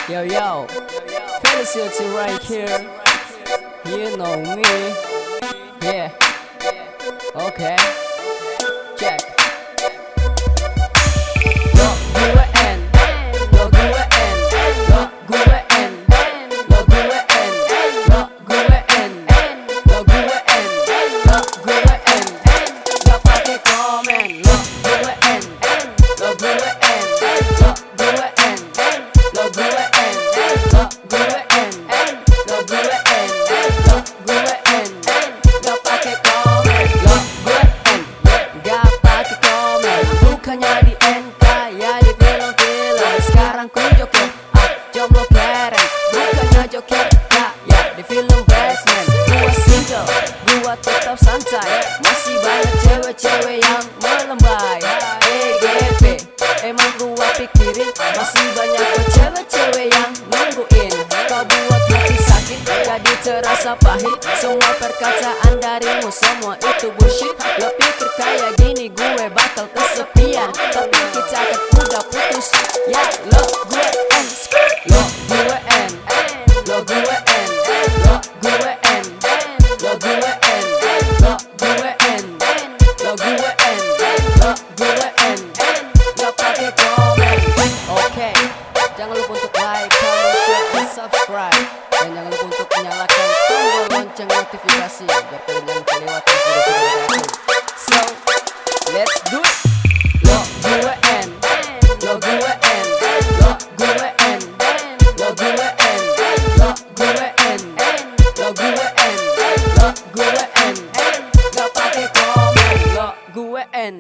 Yo yo, Felicity right here. You know me. Yeah. Okay. Check. Lo gue N, lo gue N, lo gue N, lo gue N, lo gue N, lo gue N, lo gue N. Gak pake komen. Lo gue N, lo gue N, lo gue N, lo gue N, lo gue N, lo gue N, lo gue N. Gak pake komen. Lo gue N, gak pake komen. Bukannya di N kayak di film-film. Sekarang ku joker, jomblo keren. Bukannya joker kayak di film Batman. Gua single, gua tetap santai. Masih banyak cewek-cewek yang melembai. EGP, emang gua pikirin masih banyak kok cewek-cewek yang nungguin. Kau buat hati sakit, jadi terasa pahit. Semua perkataan darimu semua itu bullshit. Lo pikir kayak gini gue bakal kesepian, tapi kita kan udah putus. Ya lo gue N, lo gue N, lo gue N, lo gue N, lo gue N, lo gue N, lo gue N, lo gue N. Gak pake komen. Oke, jangan lupa untuk like, comment, share, dan subscribe. Dan jangan lupa untuk menyalakan tombol lonceng notifikasi biar kalian jangan kelewatan video-video aku. So, let's do it. Lo gue N, lo gue N, lo gue N, lo gue N, lo gue N, lo gue N, lo gue N. Gak pake komen. Lo gue N.